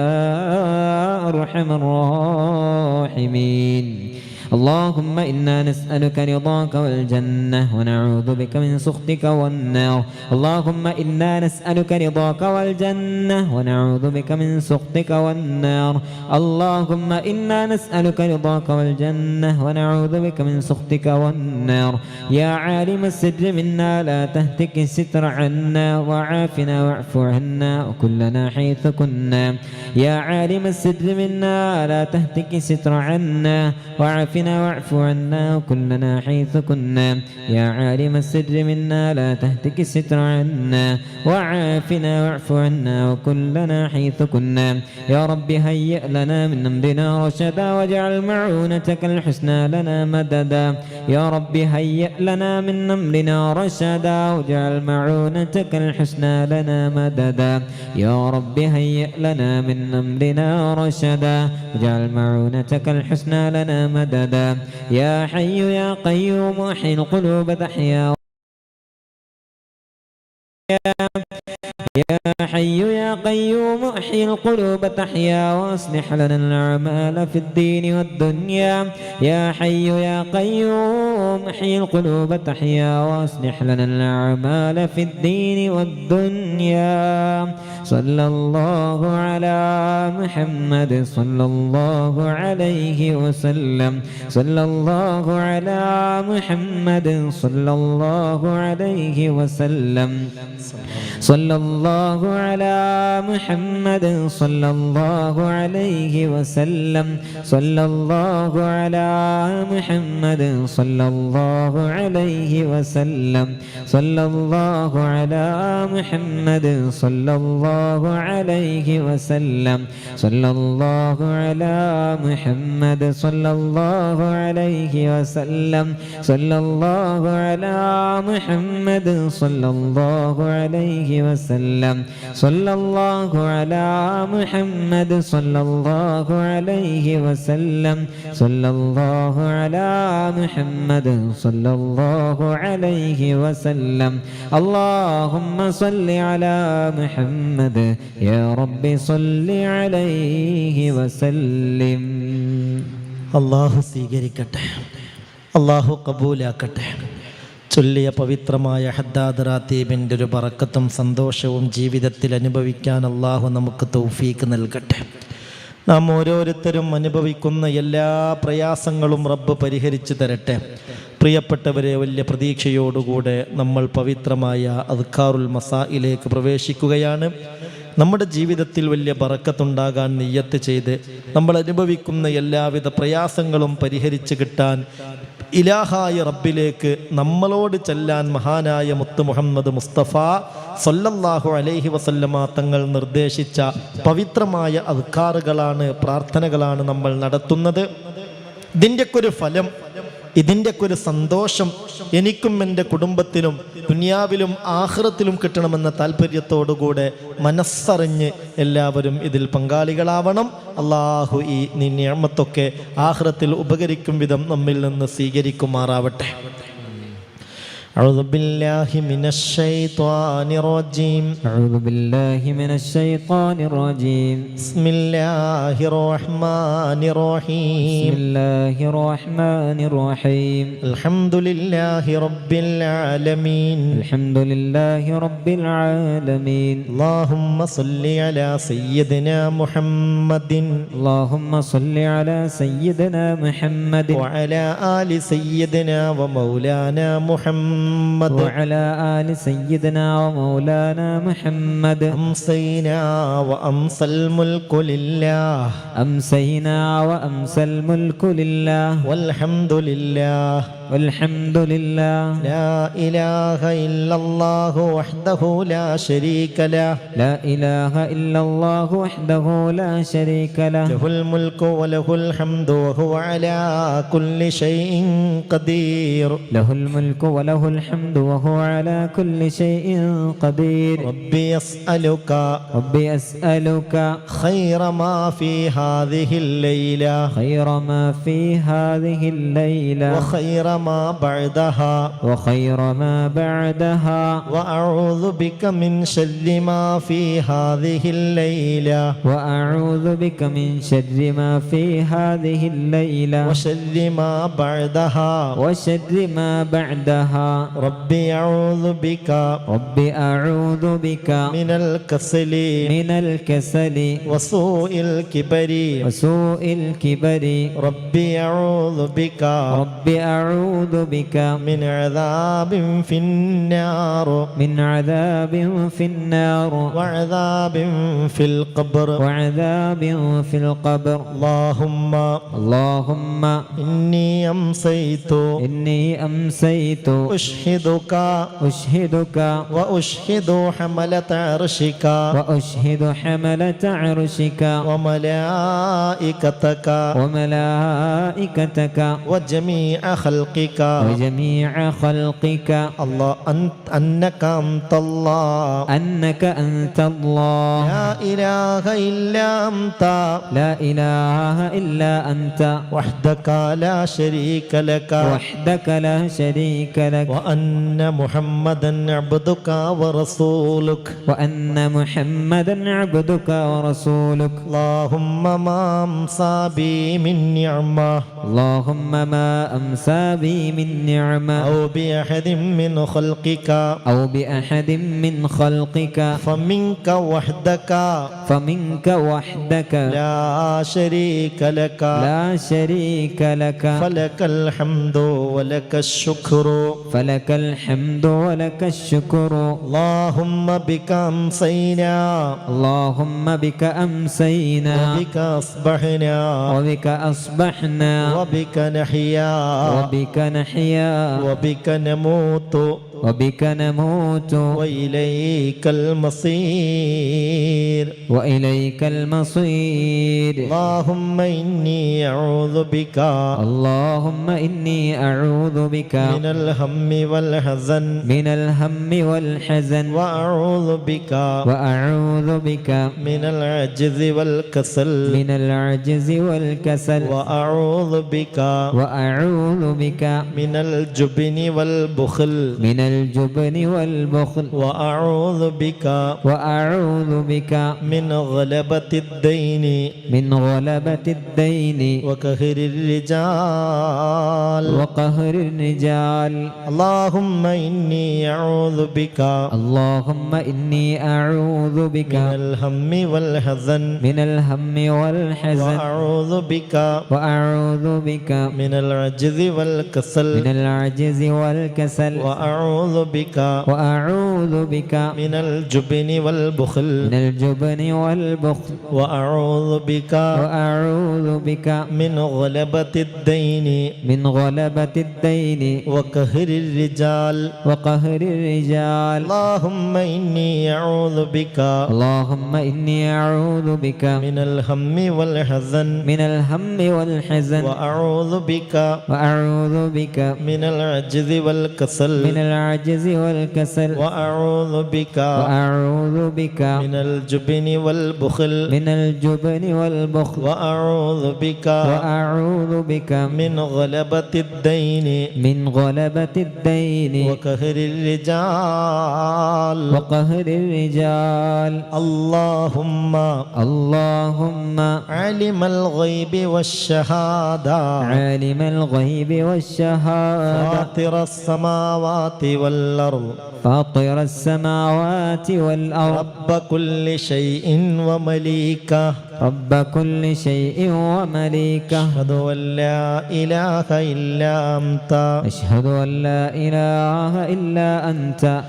Speaker 3: أرحم الراحمين. اللهم إنا نسألك رضاك والجنة ونعوذ بك من سخطك والنار. اللهم إنا نسألك رضاك والجنة ونعوذ بك من سخطك والنار. اللهم إنا نسألك رضاك والجنة ونعوذ بك من سخطك والنار. يا عالم السر منا لا تهتك الستر عنا، وعافنا واعف عنا وكلنا حيث كنا. يا عالم السر منا لا تهتك الستر عنا، وعافنا واعف عنا وكلنا حيث كنا. يا عالم السر منا لا تهتك الستر عنا، وعافنا واعف عنا وكلنا حيث كنا. يا رب هيئ لنا من أمرنا رشدا، واجعل معونتك الحسنى لنا مددا. يا رب هيئ لنا من أمرنا رشدا، واجعل معونتك الحسنى لنا مددا. يا رب هيئ لنا من أمرنا رشدا، واجعل معونتك الحسنى لنا مددا. يا حي يا قيوم أحيي القلوب تحيا. يا حي يا قيوم احيي القلوب تحيا، واصلح لنا الأعمال في الدين والدنيا. يا حي يا قيوم احيي القلوب تحيا، واصلح لنا الأعمال في الدين والدنيا. صلى الله على محمد صلى الله عليه وسلم. صلى الله على محمد صلى الله عليه وسلم. صلى الله على محمد صلى الله عليه وسلم. صلى الله على محمد صلى الله عليه وسلم. صلى الله على محمد صلى الله عليه وسلم. صلى الله على محمد صلى الله عليه وسلم. صلى الله على محمد صلى الله عليه وسلم. صلى الله على محمد صلى الله عليه وسلم. صلى الله على محمد صلى الله عليه وسلم. اللهم صل على محمد يا رب صل عليه وسلم.
Speaker 1: അള്ളാഹു സ്വീകരിക്കട്ടെ, അള്ളാഹു കബൂലാക്കട്ടെ. ചൊല്ലിയ പവിത്രമായ ഹദ്ദാദ് റാത്തീബിൻ്റെ ഒരു ബറക്കത്തും സന്തോഷവും ജീവിതത്തിൽ അനുഭവിക്കാൻ അള്ളാഹു നമുക്ക് തൗഫീക്ക് നൽകട്ടെ. നാം ഓരോരുത്തരും അനുഭവിക്കുന്ന എല്ലാ പ്രയാസങ്ങളും റബ്ബ് പരിഹരിച്ചു തരട്ടെ. പ്രിയപ്പെട്ടവരെ, വലിയ പ്രതീക്ഷയോടുകൂടെ നമ്മൾ പവിത്രമായ അദ്കാറുൽ മസായിലേക്ക് പ്രവേശിക്കുകയാണ്. നമ്മുടെ ജീവിതത്തിൽ വലിയ ബറക്കത്തുണ്ടാകാൻ നിയ്യത്ത് ചെയ്ത് നമ്മൾ അനുഭവിക്കുന്ന എല്ലാവിധ പ്രയാസങ്ങളും പരിഹരിച്ച് കിട്ടാൻ ഇലാഹായ റബ്ബിലേക്ക് നമ്മളോട് ചെല്ലാൻ മഹാനായ മുത്ത് മുഹമ്മദ് മുസ്തഫ സല്ലല്ലാഹു അലൈഹി വസല്ലമ തങ്ങൾ നിർദ്ദേശിച്ച പവിത്രമായ അദ്കാറുകളാണ്, പ്രാർത്ഥനകളാണ് നമ്മൾ നടത്തുന്നത്. ഇതിൻ്റെയൊക്കെ ഒരു ഫലം, ഇതിൻ്റെയൊക്കെ ഒരു സന്തോഷം എനിക്കും എൻ്റെ കുടുംബത്തിനും ദുനിയാവിലും ആഖിറത്തിലും കിട്ടണമെന്ന താല്പര്യത്തോടുകൂടെ മനസ്സറിഞ്ഞ് എല്ലാവരും ഇതിൽ പങ്കാളികളാവണം. അള്ളാഹു ഈ നിഅമത്തൊക്കെ ആഖിറത്തിൽ ഉപകരിക്കും വിധം നമ്മിൽ നിന്ന് സ്വീകരിക്കുമാറാവട്ടെ. أعوذ بالله من الشيطان الرجيم.
Speaker 3: أعوذ بالله من الشيطان الرجيم.
Speaker 1: بسم الله الرحمن
Speaker 3: بسم
Speaker 1: الرحيم.
Speaker 3: الله الرحمن الرحيم.
Speaker 1: الحمد لله رب العالمين.
Speaker 3: الحمد لله رب العالمين.
Speaker 1: اللهم صل على سيدنا محمد
Speaker 3: اللهم صل على سيدنا محمد
Speaker 1: وعلى آل سيدنا ومولانا محمد.
Speaker 3: وعلى آل سيدنا ومولانا محمد.
Speaker 1: أمسينا وأمسى الملك لله.
Speaker 3: أمسينا وأمسى الملك لله.
Speaker 1: والحمد لله.
Speaker 3: والحمد لله.
Speaker 1: لا إله إلا الله وحده لا شريك له.
Speaker 3: لا إله إلا الله وحده لا شريك له.
Speaker 1: له الملك وله الحمد وهو على كل شيء قدير.
Speaker 3: له الملك وله الحمد وهو على كل شيء قدير.
Speaker 1: ربي أسألك
Speaker 3: ربي أسألك
Speaker 1: خير ما في هذه الليلة
Speaker 3: خير ما في هذه الليلة
Speaker 1: وخير ما بعدها
Speaker 3: وخير ما بعدها.
Speaker 1: وأعوذ بك من شر ما في هذه الليلة
Speaker 3: وأعوذ بك من شر ما في هذه الليلة
Speaker 1: وشر ما بعدها.
Speaker 3: وشر ما بعدها.
Speaker 1: ربي أعوذ بك
Speaker 3: ربي أعوذ بك
Speaker 1: من الكسل
Speaker 3: من الكسل
Speaker 1: وسوء الكبر.
Speaker 3: وسوء الكبر.
Speaker 1: ربي أعوذ بك
Speaker 3: ربي أعوذ بك
Speaker 1: من عذاب في النار
Speaker 3: من عذاب في النار
Speaker 1: وعذاب في القبر.
Speaker 3: وعذاب في القبر. اللهم
Speaker 1: إني أمسيت
Speaker 3: إني أمسيت
Speaker 1: أشهدك
Speaker 3: أشهدك
Speaker 1: وأشهد حملة عرشك
Speaker 3: وأشهد حملة عرشك
Speaker 1: وملائكتك
Speaker 3: وملائكتك
Speaker 1: وجميع خلقك
Speaker 3: وجميع خلقك
Speaker 1: الله أنك أنت الله
Speaker 3: أنك أنت الله
Speaker 1: لا إله إلا أنت
Speaker 3: لا إله إلا أنت
Speaker 1: وحدك لا شريك لك
Speaker 3: وحدك لا شريك لك.
Speaker 1: وأن محمدا عبدك ورسولك.
Speaker 3: وأن محمدا عبدك ورسولك.
Speaker 1: اللهم ما أمسى بي من نعمة
Speaker 3: اللهم ما أمسى بي من نعمة
Speaker 1: أو بأحد من خلقك
Speaker 3: أو بأحد من خلقك
Speaker 1: فمنك وحدك
Speaker 3: فمنك وحدك
Speaker 1: لا شريك لك
Speaker 3: لا شريك لك.
Speaker 1: فلك الحمد ولك الشكر.
Speaker 3: فلك الحمد ولك الشكر.
Speaker 1: اللهم بك أمسينا
Speaker 3: اللهم بك أمسينا
Speaker 1: وبك أصبحنا
Speaker 3: وبك أصبحنا
Speaker 1: وبك نحيا
Speaker 3: وبك نحيا
Speaker 1: وبك نموت
Speaker 3: وبك نموت
Speaker 1: وإليك المصير.
Speaker 3: وإليك المصير.
Speaker 1: اللهم إني أعوذ بك
Speaker 3: اللهم إني أعوذ بك
Speaker 1: من الهم والحزن
Speaker 3: من الهم والحزن.
Speaker 1: وأعوذ بك
Speaker 3: وأعوذ بك
Speaker 1: من العجز والكسل.
Speaker 3: من العجز والكسل.
Speaker 1: وأعوذ بك
Speaker 3: وأعوذ بك
Speaker 1: من الجبن والبخل.
Speaker 3: من الجبن والبخل.
Speaker 1: وأعوذ بك
Speaker 3: وأعوذ بك
Speaker 1: من غلبة الدين
Speaker 3: من غلبة الدين
Speaker 1: وقهر الرجال.
Speaker 3: وقهر الرجال.
Speaker 1: اللهم إني أعوذ بك
Speaker 3: اللهم إني أعوذ بك
Speaker 1: من الهم والحزن.
Speaker 3: من الهم والحزن.
Speaker 1: وأعوذ بك
Speaker 3: وأعوذ بك
Speaker 1: من العجز والكسل.
Speaker 3: من العجز والكسل.
Speaker 1: وأعوذ بك
Speaker 3: وأعوذ بك
Speaker 1: من الجبن والبخل.
Speaker 3: من الجبن والبخل.
Speaker 1: وأعوذ بك
Speaker 3: وأعوذ بك
Speaker 1: من غلبة الدين
Speaker 3: من غلبة الدين
Speaker 1: وقهر الرجال.
Speaker 3: وقهر الرجال.
Speaker 1: اللهم إني أعوذ بك
Speaker 3: اللهم إني أعوذ بك
Speaker 1: من الهم والحزن.
Speaker 3: من الهم والحزن.
Speaker 1: وأعوذ بك
Speaker 3: وأعوذ بك
Speaker 1: من العجز والكسل.
Speaker 3: من العجز العجز والكسل
Speaker 1: وأعوذ بك
Speaker 3: وأعوذ بك
Speaker 1: من الجبن والبخل
Speaker 3: من الجبن والبخل
Speaker 1: وأعوذ بك
Speaker 3: وأعوذ بك
Speaker 1: من غلبة الدين
Speaker 3: من غلبة الدين
Speaker 1: وقهر الرجال
Speaker 3: وقهر الرجال.
Speaker 1: اللهم عالم الغيب والشهادة
Speaker 3: عالم الغيب والشهادة
Speaker 1: فاطر السماوات والأرض
Speaker 3: فاطر السماوات والأرض
Speaker 1: رب كل شيء ومليكه
Speaker 3: رب كل شيء ومليكه
Speaker 1: أشهد أن لا إله إلا أنت
Speaker 3: أشهد أن لا إله إلا أنت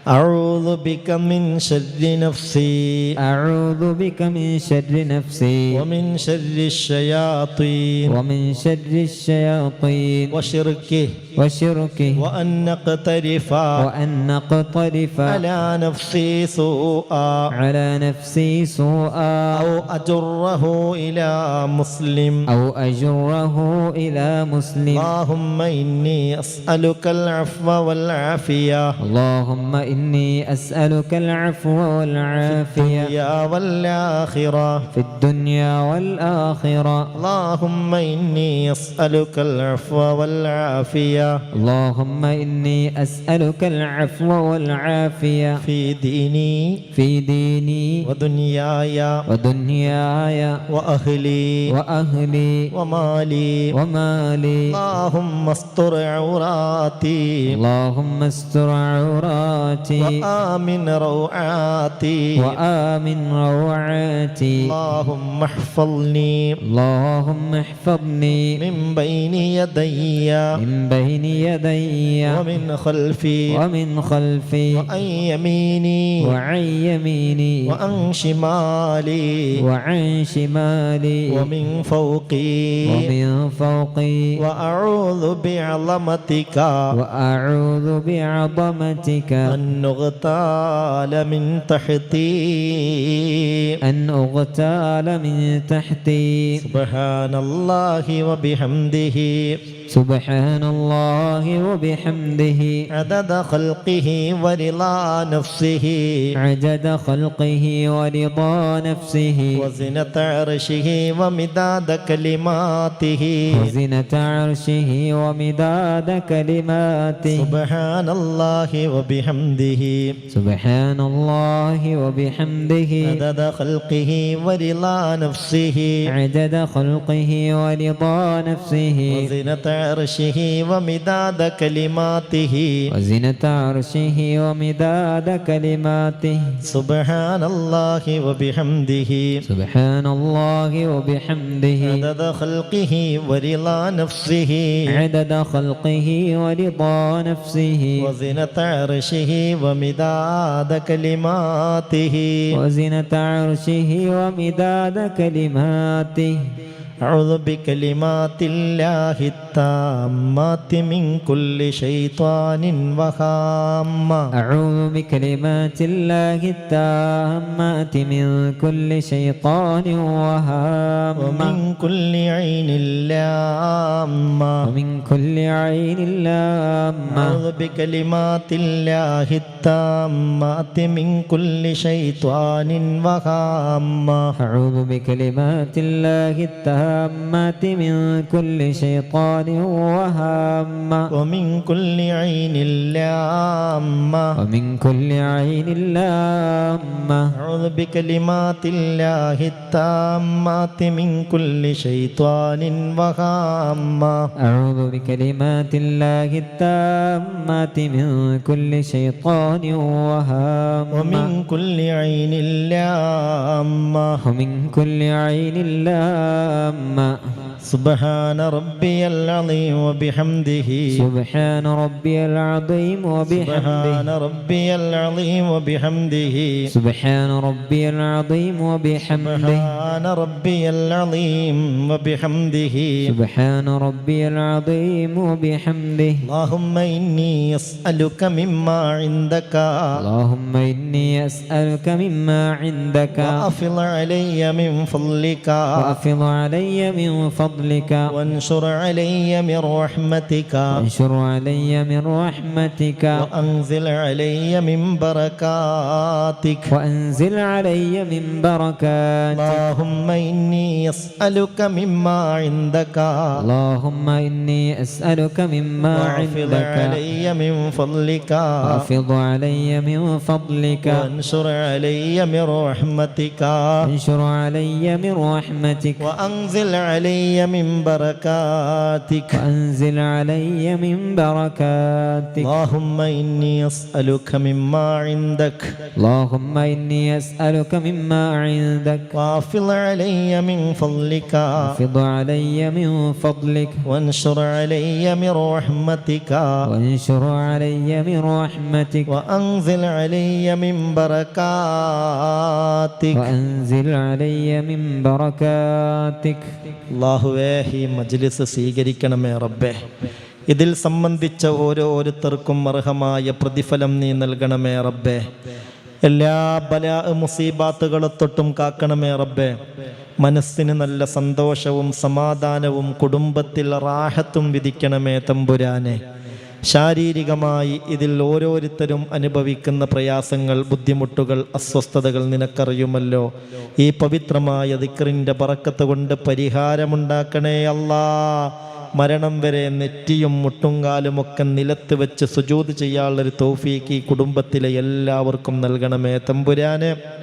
Speaker 1: أعوذ بك من شر نفسي
Speaker 3: أعوذ بك من شر نفسي
Speaker 1: ومن شر الشياطين
Speaker 3: ومن شر الشياطين
Speaker 1: وشركه
Speaker 3: وشركه
Speaker 1: وأن نقترف
Speaker 3: وأن نقترف
Speaker 1: على نفسي سوءا
Speaker 3: على نفسي سوءا
Speaker 1: أو أجره إلى مسلم
Speaker 3: أو أجره إلى مسلم.
Speaker 1: اللهم إني أسألك العفو والعافية
Speaker 3: اللهم إني أسألك العفو والعافية
Speaker 1: يا والآخرة
Speaker 3: في الدنيا والآخرة.
Speaker 1: اللهم إني أسألك العفو والعافية
Speaker 3: اللهم إني أسألك العفو والعافية
Speaker 1: في ديني ودنياي
Speaker 3: ودنياي
Speaker 1: وأهلي
Speaker 3: وأهلي
Speaker 1: ومالي
Speaker 3: ومالي.
Speaker 1: اللهم استر عوراتي
Speaker 3: اللهم استر عوراتي
Speaker 1: وآمن روعاتي
Speaker 3: وآمن روعاتي.
Speaker 1: اللهم احفظني
Speaker 3: اللهم احفظني
Speaker 1: من بين يدي
Speaker 3: من بين يدي
Speaker 1: ومن خلفي
Speaker 3: ومن خلفي
Speaker 1: وعن يميني
Speaker 3: وعن يميني
Speaker 1: وعن شمالي
Speaker 3: وعن شمالي
Speaker 1: ومن فوقي
Speaker 3: ومن فوقي.
Speaker 1: وأعوذ بعظمتك
Speaker 3: وأعوذ بعظمتك
Speaker 1: أن نغتال من تحتي
Speaker 3: أن أغتال من تحتي.
Speaker 1: سبحان الله وبحمده
Speaker 3: سبحان الله وبحمده
Speaker 1: عدد خلقه ورضا نفسه
Speaker 3: عدد خلقه ورضا نفسه
Speaker 1: وزنة عرشه ومداد كلماته
Speaker 3: وزنة عرشه ومداد كلماته.
Speaker 1: سبحان الله وبحمده
Speaker 3: سبحان الله وبحمده
Speaker 1: عدد خلقه ورضا نفسه
Speaker 3: عدد خلقه ورضا نفسه
Speaker 1: وزنة عرشه ومداد كلماته
Speaker 3: وزنة عرشه ومداد كلماته.
Speaker 1: سبحان الله وبحمده
Speaker 3: سبحان الله وبحمده
Speaker 1: عدد خلقه ورضا نفسه
Speaker 3: عدد خلقه ورضا نفسه
Speaker 1: وزنة عرشه ومداد كلماته
Speaker 3: وزنة عرشه ومداد كلماته.
Speaker 1: أعوذ بكلمات الله التامات من كل شيطان وهامة
Speaker 3: أعوذ بكلمات الله التامات من كل شيطان وهامة
Speaker 1: ومن كل عين لامة
Speaker 3: ومن كل عين لامة.
Speaker 1: أعوذ بكلمات الله التامات من كل شيطان وهامة
Speaker 3: أعوذ بكلمات الله التامات من كل شيطان وهامة
Speaker 1: ومن كل عين لامة
Speaker 3: ومن كل عين لامة.
Speaker 1: أعوذ بكلمات الله التامات من كل شيطان وهامة
Speaker 3: أعوذ بكلمات الله التامات من كل شيطان وهامة
Speaker 1: ومن كل عين لامة
Speaker 3: ومن كل عين لامة.
Speaker 1: سبحان ربي العظيم وبحمده
Speaker 3: سبحان ربي العظيم وبحمده
Speaker 1: سبحان ربي العظيم وبحمده
Speaker 3: سبحان ربي العظيم وبحمده
Speaker 1: سبحان ربي العظيم وبحمده
Speaker 3: سبحان ربي العظيم وبحمده.
Speaker 1: اللهم إني أسألك مما عندك
Speaker 3: اللهم إني أسألك مما عندك
Speaker 1: وأفض علي من فضلك
Speaker 3: وأفض علي من فضلك
Speaker 1: وانشر علي علي من رحمتك
Speaker 3: وانشر علي من رحمتك
Speaker 1: وأنزل علي من بركاتك
Speaker 3: وأنزل علي من بركاتك
Speaker 1: اللهم إني أسألك مما عندك
Speaker 3: اللهم إني أسألك مما
Speaker 1: واحفظ
Speaker 3: عندك
Speaker 1: علي من فضلك
Speaker 3: واحفظ علي من فضلك
Speaker 1: وانشر علي من رحمتك
Speaker 3: وانشر علي من رحمتك
Speaker 1: وأنزل علي من بركاتك
Speaker 3: وأنزل علي من بركاتك
Speaker 1: اللهم إني أسألك مما عندك
Speaker 3: اللهم إني أسألك مما عندك
Speaker 1: واحفظ علي من فضلك
Speaker 3: واحفظ علي من فضلك
Speaker 1: وانشر علي من رحمتك
Speaker 3: وانشر علي من رحمتك
Speaker 1: وأنزل علي من بركاتك
Speaker 3: وأنزل علي من بركاتك
Speaker 1: അല്ലാഹുവേ ഈ മജ്ലിസ് സ്വീകരിക്കണമേ റബ്ബേ. ഇതിൽ സംബന്ധിച്ച ഓരോരുത്തർക്കും അർഹമായ പ്രതിഫലം നീ നൽകണമേ റബ്ബേ. എല്ലാ ബലാ മുസീബാത്തുകളെ തൊട്ടും കാക്കണമേ റബ്ബേ. മനസ്സിന് നല്ല സന്തോഷവും സമാധാനവും കുടുംബത്തിൽ റാഹത്തും വിധിക്കണമേ തമ്പുരാനെ. ശാരീരികമായി ഇതിൽ ഓരോരുത്തരും അനുഭവിക്കുന്ന പ്രയാസങ്ങൾ, ബുദ്ധിമുട്ടുകൾ, അസ്വസ്ഥതകൾ നിനക്കറിയുമല്ലോ. ഈ പവിത്രമായ ദിക്റിൻ്റെ ബറക്കത്ത് കൊണ്ട് പരിഹാരമുണ്ടാക്കണേ അല്ലാ. മരണം വരെ നെറ്റിയും മുട്ടുംകാലുമൊക്കെ നിലത്ത് വെച്ച് സുജൂദ് ചെയ്യാനുള്ളൊരു തൗഫീക്ക് ഈ കുടുംബത്തിലെ എല്ലാവർക്കും നൽകണമേ തമ്പുരാനെ.